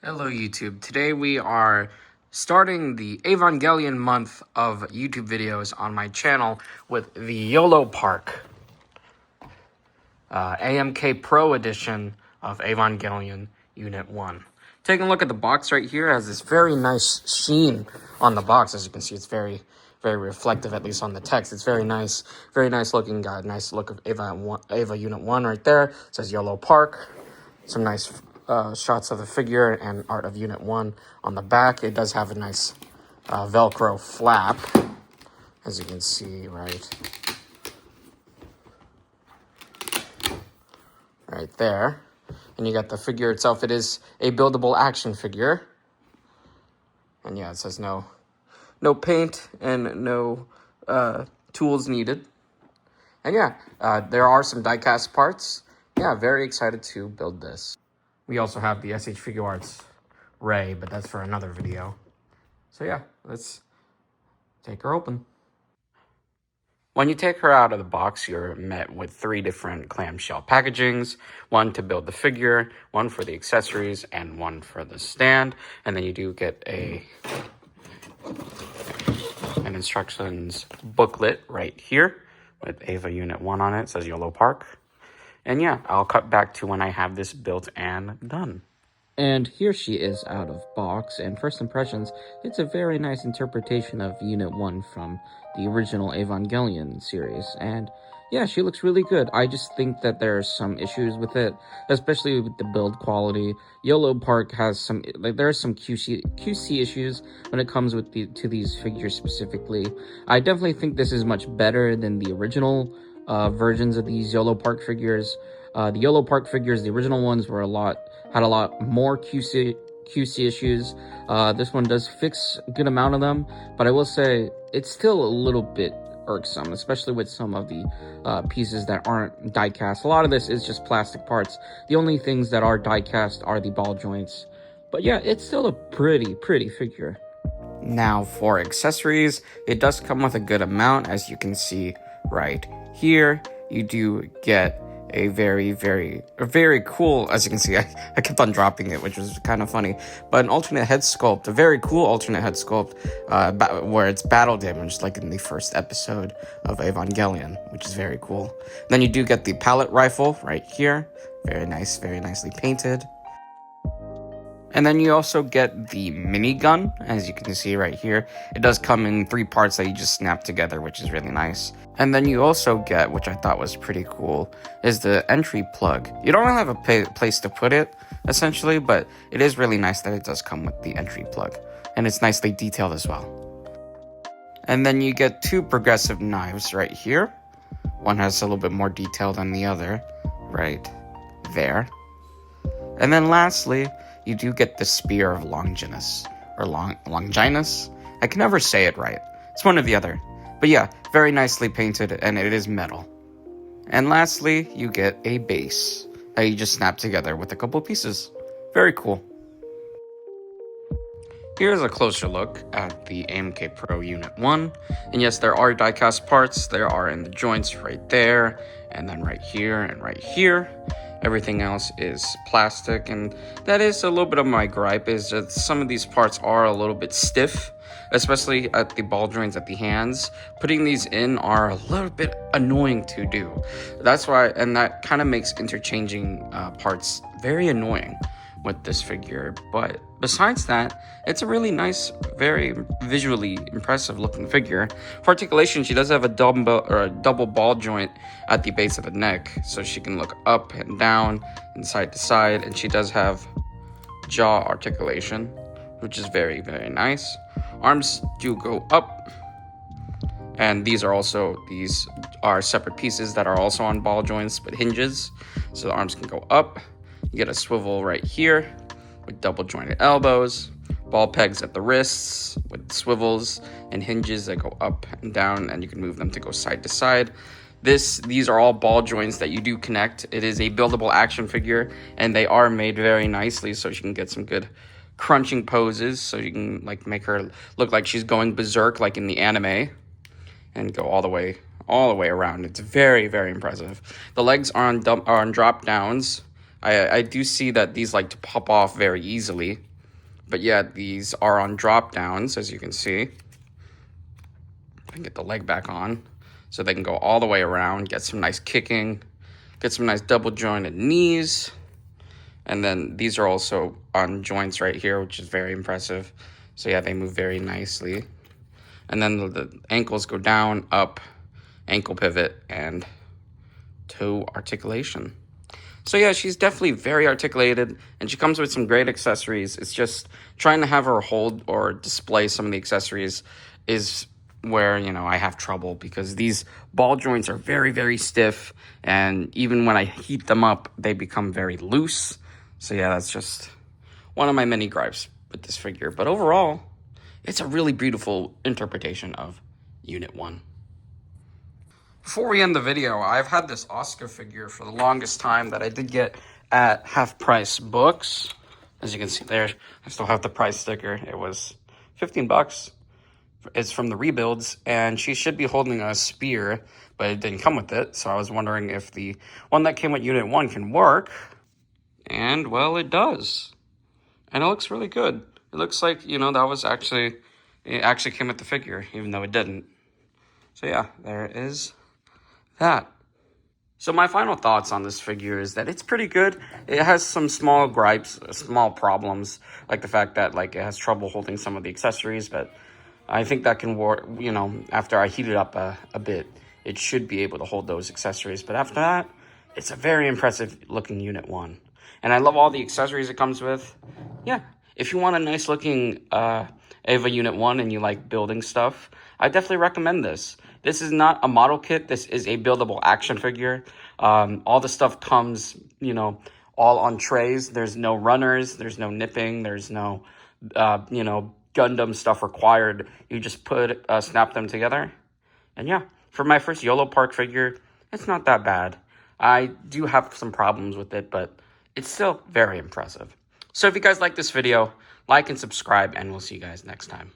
Hello YouTube. Today we are starting the Evangelion month of YouTube videos on my channel with the Yolopark AMK Pro edition of Evangelion Unit 1. Taking a look at the box right here, it has this very nice sheen on the box. As you can see, it's very reflective, at least on the text. It's very nice looking. Got a nice look of EVA Unit 1 right there. It says Yolopark. Some nice shots of the figure and art of Unit 1 on the back. It does have a nice Velcro flap, as you can see right there. And you got the figure itself. It is a buildable action figure. And yeah, it says no paint and no tools needed. And yeah, there are some die-cast parts. Yeah, very excited to build this. We also have the SH Figure Arts Ray, but that's for another video. So yeah, let's take her open. When you take her out of the box, you're met with 3 different clamshell packagings. 1 to build the figure, 1 for the accessories, and 1 for the stand. And then you do get an instructions booklet right here with EVA Unit 1 on it. It says Yolopark. And yeah, I'll cut back to when I have this built and done. And here she is out of box, and first impressions, it's a very nice interpretation of Unit 1 from the original Evangelion series, and yeah, she looks really good. I just think that there are some issues with it, especially with the build quality. Yolopark has some, there are some QC issues when it comes with to these figures specifically. I definitely think this is much better than the original versions of these Yolopark figures. The Yolopark figures, the original ones, had a lot more QC issues. This one does fix a good amount of them, but I will say it's still a little bit irksome, especially with some of the pieces that aren't die cast. A lot of this is just plastic parts. The only things that are die cast are the ball joints. But yeah, it's still a pretty figure. Now for accessories, it does come with a good amount, as you can see right here. You do get a very cool, as you can see, I kept on dropping it, which was kind of funny, but an alternate head sculpt, a very cool alternate head sculpt, where it's battle damaged, like in the first episode of Evangelion, which is very cool. Then you do get the pallet rifle right here, very nicely painted. And then you also get the minigun, as you can see right here. It does come in 3 parts that you just snap together, which is really nice. And then you also get, which I thought was pretty cool, is the entry plug. You don't really have a place to put it, essentially, but it is really nice that it does come with the entry plug. And it's nicely detailed as well. And then you get 2 progressive knives right here. One has a little bit more detail than the other, right there. And then lastly, you do get the Spear of Longinus, or Longinus? I can never say it right. It's one or the other. But yeah, very nicely painted, and it is metal. And lastly, you get a base that you just snap together with a couple pieces. Very cool. Here's a closer look at the AMK Pro Unit 1. And yes, there are die-cast parts. There are in the joints right there, and then right here, and right here. Everything else is plastic, and that is a little bit of my gripe, is that some of these parts are a little bit stiff, especially at the ball joints at the hands. Putting these in are a little bit annoying to do. That's why, and that kind of makes interchanging parts very annoying with this figure. But besides that, it's a really nice, very visually impressive looking figure. For articulation, she does have a double ball joint at the base of the neck, so she can look up and down and side to side, and she does have jaw articulation, which is very nice. Arms do go up, and these are separate pieces that are also on ball joints with hinges, so the arms can go up. You get a swivel right here with double jointed elbows, ball pegs at the wrists with swivels and hinges that go up and down, and you can move them to go side to side. These are all ball joints that you do connect. It is a buildable action figure, and they are made very nicely, so she can get some good crunching poses, so you can make her look like she's going berserk like in the anime, and go all the way around. It's very impressive. The legs are on drop downs. I do see that these like to pop off very easily, But yeah, these are on drop downs, as you can see. I can get the leg back on so they can go all the way around, get some nice kicking, get some nice double jointed knees. And then these are also on joints right here, which is very impressive. So yeah, they move very nicely. And then the ankles go down, up, ankle pivot, and toe articulation. So yeah, she's definitely very articulated, and she comes with some great accessories. It's just trying to have her hold or display some of the accessories is where, you know, I have trouble, because these ball joints are very, very stiff, and even when I heat them up, they become very loose. So yeah, that's just one of my many gripes with this figure. But overall, it's a really beautiful interpretation of Unit 1. Before we end the video, I've had this Oscar figure for the longest time that I did get at Half Price Books. As you can see there, I still have the price sticker. It was 15 bucks. It's from the rebuilds, and she should be holding a spear, but it didn't come with it. So I was wondering if the one that came with Unit 1 can work. And, well, it does. And it looks really good. It looks like, you know, it actually came with the figure, even though it didn't. So yeah, there is that. So my final thoughts on this figure is that it's pretty good. It has some small gripes, small problems, like the fact that like it has trouble holding some of the accessories, but I think that can work, you know, after I heat it up a bit, it should be able to hold those accessories. But after that, it's a very impressive looking Unit 1. And I love all the accessories it comes with. Yeah, if you want a nice looking EVA Unit 1 and you like building stuff, I definitely recommend this. This is not a model kit. This is a buildable action figure. All the stuff comes, you know, all on trays. There's no runners. There's no nipping. There's no, you know, Gundam stuff required. You just snap them together. And yeah, for my first Yolopark figure, it's not that bad. I do have some problems with it, but it's still very impressive. So if you guys like this video, like and subscribe, and we'll see you guys next time.